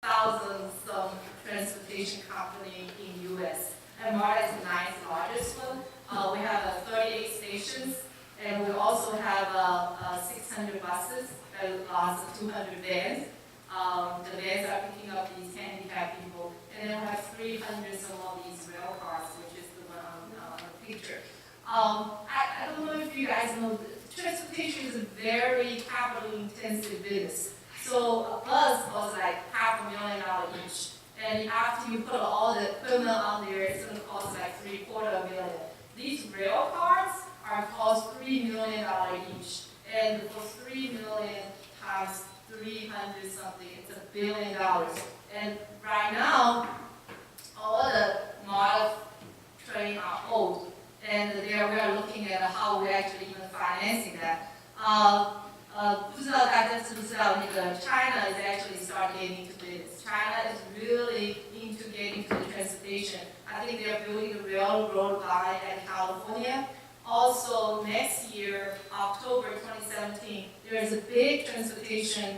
thousands of transportation company in U.S. and MARTA is the ninth largest one. We have 38 stations, and we also have 600 buses and lots of 200 vans. The vans are picking up these handicapped people, and then we have 300 some of these rail cars, which is the one on the picture. I don't know if you guys know, transportation is a very capital-intensive business. So a bus was like $500,000 each. And after you put all the equipment on there, it's going to cost like $750,000. These rail cars are cost $3 million each. And for $3 million times 300 something, it's $1 billion. And right now, all the model train are old. And there we are looking at how we're actually even financing that. 不知道大家知不知道，那个 China is actually start getting into this. China is really into getting to the transportation. I think they're building a railroad line in California. Also, next year, October 2017, there is a big transportation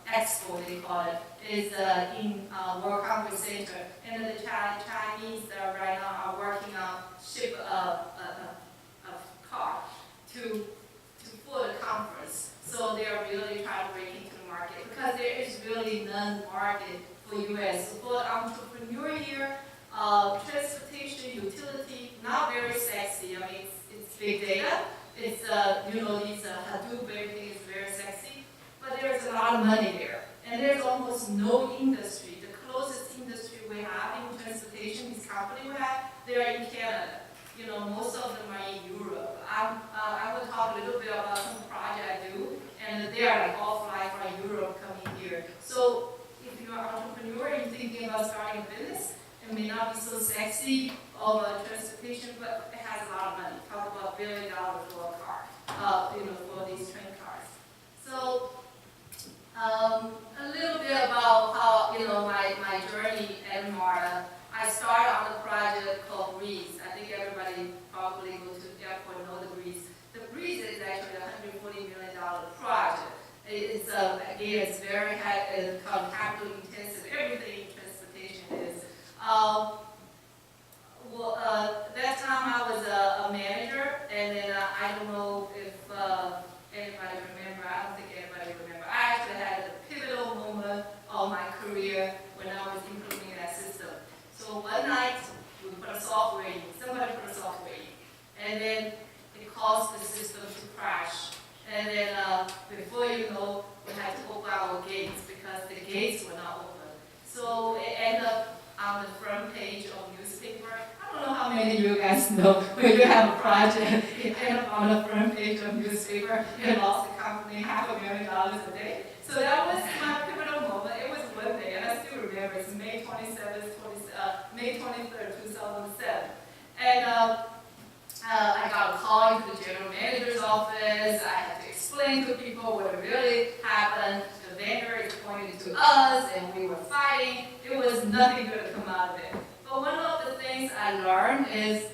expo, they call it. It's in World Congress Center. And the Chinese right now are working on ship a car to for the conference. So they are really trying to break into the market because there is really none market for U.S. So for the entrepreneur here, transportation, utility, not very sexy. I mean, it's big data. It's, these Hadoop, everything is very sexy. But there's a lot of money there. And there's almost no industry. The closest industry we have in transportation, this company we have, they're in Canada. Most of them are in Europe. I will talk a little bit about some project I do, and they are like all fly from Europe coming here. So if you're an entrepreneur and you're thinking about starting a business, it may not be so sexy of transportation, but it has a lot of money. Talk about $1 billion for a car, for these train cars. So a little bit about how, my journey at MARTA. I started on a project called Breeze. I think everybody probably goes to the airport and know the Breeze. The Breeze is actually a $140 million project. It's again, it's very capital intensive. Everything in transportation is. That time I was a manager, and then I don't know if anybody remember. I don't think anybody remember. I actually had a pivotal moment of my career when I was implementing that system. So one night, we put a software in, somebody put a software in, and then it caused the system to crash. And then before you know, we had to open our gates because the gates were not open. So it ended up on the front page of newspaper. I don't know how many of you guys know when you have a project, it ended up on the front page of newspaper, and lost the company $500,000 a day. So that was my pivotal moment. It was one day, and I still remember, it's May 23rd, 2007. And I got a call into the general manager's office. I had to explain to people what really happened. The vendor is pointing to us, and we were fighting. It was nothing good to come out of it. But one of the things I learned is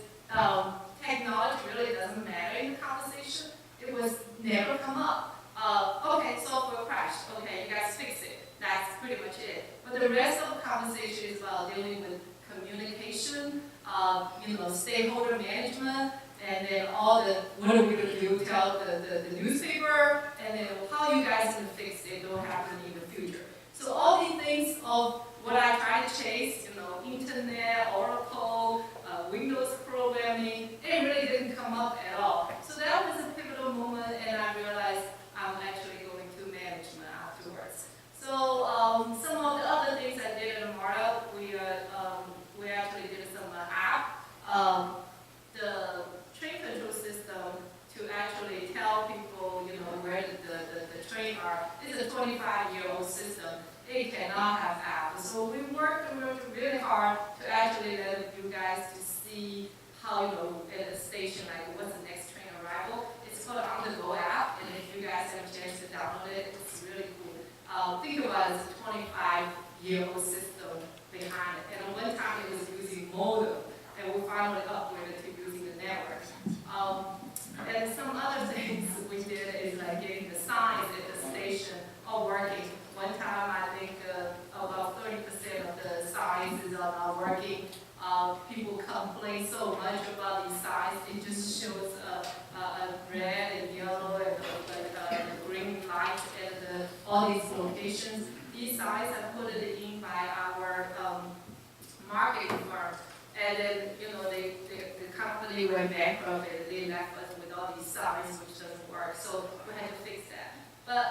technology really doesn't matter in the conversation. It was never come up. Okay, software crashed. Okay, you guys fix it. That's pretty much it. But the rest of the conversation is about dealing with communication, stakeholder management, and then all the, what are we going to do, tell the newspaper, and then how you guys can fix it, don't happen in the future. So all these things of what I try to chase, internet, Oracle, Windows programming, it really didn't come up at all. So that was a pivotal moment, and I realized I'm actually going to management afterwards. So some of the other things I did at MARTA, we actually did some app, the train control system to actually tell people, where the train are. It's a 25-year-old system. It cannot have apps. So we worked really hard to actually let you guys to see how, at a station, like what's the next train arrival. It's called On The Go app, and if you guys have a chance to download it, it's really cool. Think about it as a 25-year-old system behind it. And one time it was using modem, and we finally upgraded to using the network. And some other things we did is like getting the signs at the station all working. One time I think about people complain so much about these signs. It just shows red and yellow and green light and all these locations. These signs are put in by our marketing firm. And then, the company went bankrupt and they left us with all these signs, which doesn't work. So we had to fix that. But,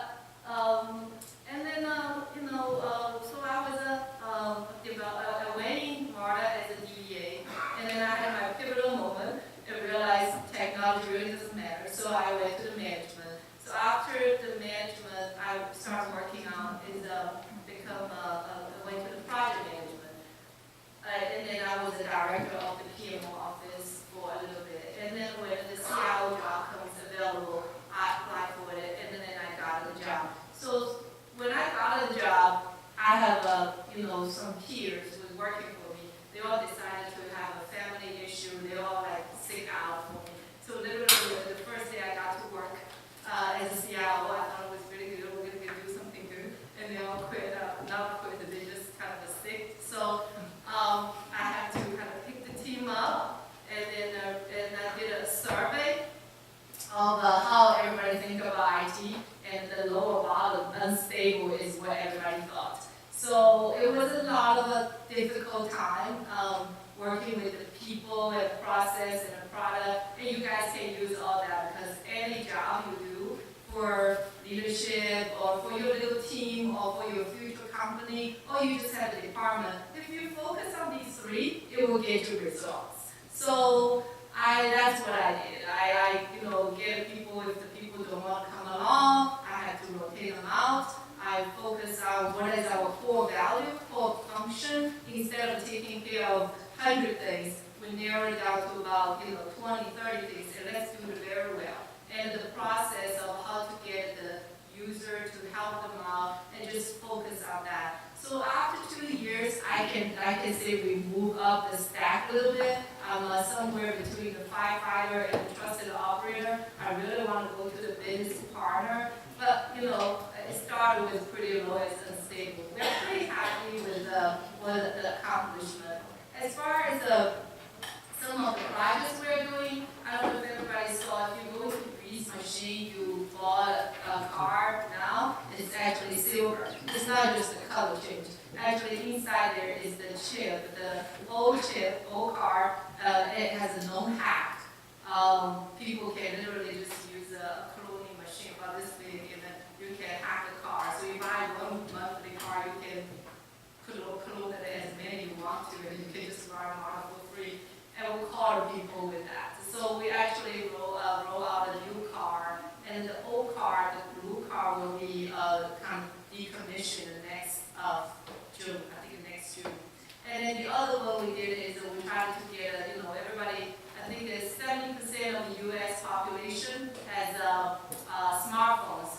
and then, so I was awaiting MARTA as a DBA. And then I had my pivotal moment and realized technology really doesn't matter. So I went to the management. So after the management, I started working on is went to the project management. And then I was the director of the PMO office for a little bit. And then when the CIO job comes available, I applied for it, and then I got the job. So when I got the job, I have some peers who was working for me. They all decided to have a family issue. They all sick out for me. So literally the first day I got to work as a CIO, I thought it was really good. We're going to do something good. And they all quit, not quit, they just kind of sick. So I had to kind of pick the team up, and then I did a survey of how everybody think about IT, and the lower bottom, unstable, is what everybody thought. So it was a lot of a difficult time working with the people and process and the product, and you guys can use all that because any job you do for leadership or for your little team or for your future company, or you just have a department, if you focus on these three, it will get you results. So that's what I did. I get people, if the people don't want to come along, I had to rotate them out. I focus on what is our core value, core function. Instead of taking care of 100 things, we narrow it down to about 20, 30 things, and let's do it very well. And the process of how to get the user to help them out and just focus on that. So after 2 years, I can say we move up the stack a little bit. I'm somewhere between the firefighter and the trusted operator. I really want to go to the business partner, but it started with pretty low as unstable. We're pretty happy with the accomplishment. As far as some of the projects we're doing, I don't know if everybody saw, if you go to Grease Machine, you bought a car now, it's actually silver. It's not just a color change. Actually, inside there is the chip, the old car, it has a known hack. People can literally just use a cloning machine about this big, and then you can hack the car. So you buy one monthly car, you can clone it as many you want to, and you can just run on for free. And we'll call people with that. So we actually roll out a new car, and the old car, the blue car, will be kind of decommissioned next June, I think next June. And then the other one we did is we tried to get everybody. I think there's 70% of the U.S. population has smartphones.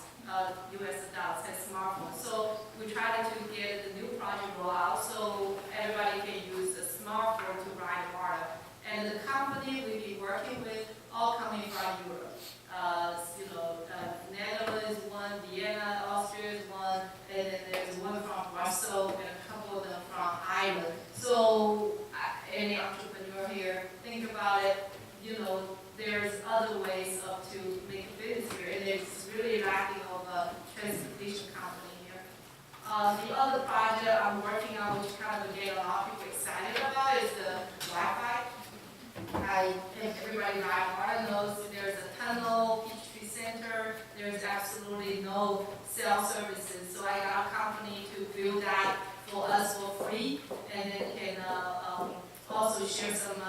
U.S. adults have smartphones. So we tried to get the new project roll out so everybody can use a smartphone to ride MARTA. And the company we've been working with, all coming from Europe. Netherlands one, Vienna, Austria is one, and then there's one from Brussels and a couple of them from Ireland. So any entrepreneur here, think about it. There's other ways to make a business here, and it's really lacking of a transportation company here. The other project I'm working on, which kind of get a lot of people excited about, is the Wi-Fi. I think everybody right now knows there's a tunnel, Peachtree Center, there's absolutely no cell services. So I got a company to build that for us for free, and then can also share some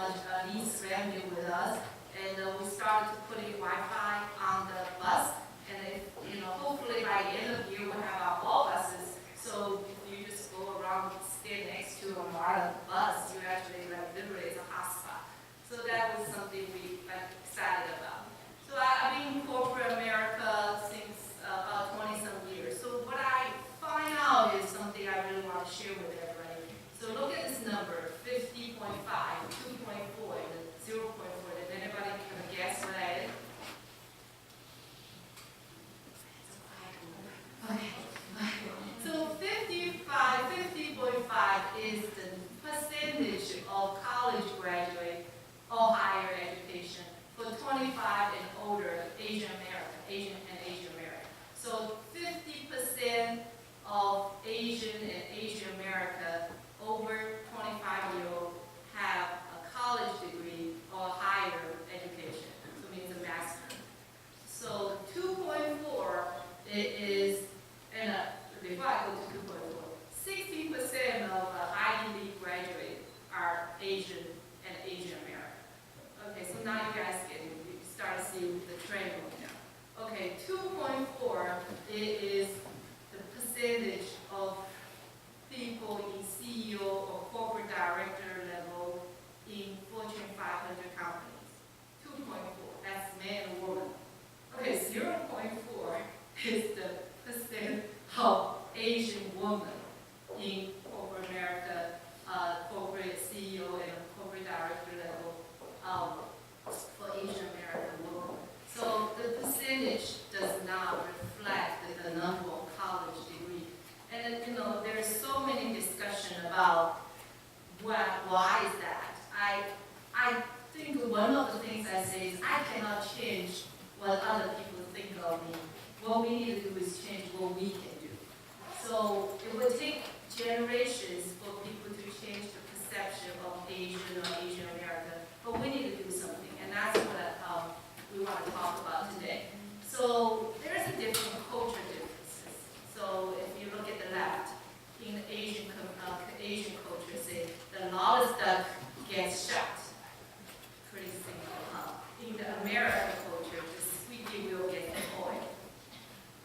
lease revenue with us. And we started to put in Wi-Fi on the bus, and hopefully by the end of the year we'll have all buses. So if you just go around, stand next to a MARTA bus, you actually literally it's a hotspot. So that was something we excited about. So I've been in corporate America since about 20-some years. So what I find out is something I really want to share with everybody. So look at this number, 50.5, 2.4, and 0.4. Did anybody kind of guess what that is? Okay. So 50.5 is the percentage of college why is that? I think one of the things I say is I cannot change what other people think of me. What we need to do is change what we can do. So it would take generations for people to change the perception of Asian or Asian American, but we need to do something, and that's what we want to talk about today. So there's a different culture differences. So if you look at the left, in the Asian culture, say the lawless duck gets shot. Pretty simple, huh? In the American culture, the squeaky wheel gets oiled.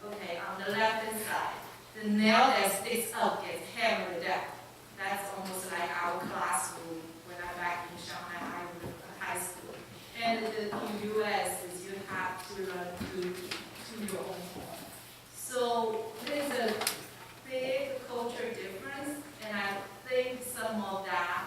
Okay, on the left-hand side, the nail that sticks up gets hammered to death. That's almost like our classroom when I'm back in Shanghai high school. And in the U.S., is you have to learn to your own home. So there's a big culture difference, and I think some of that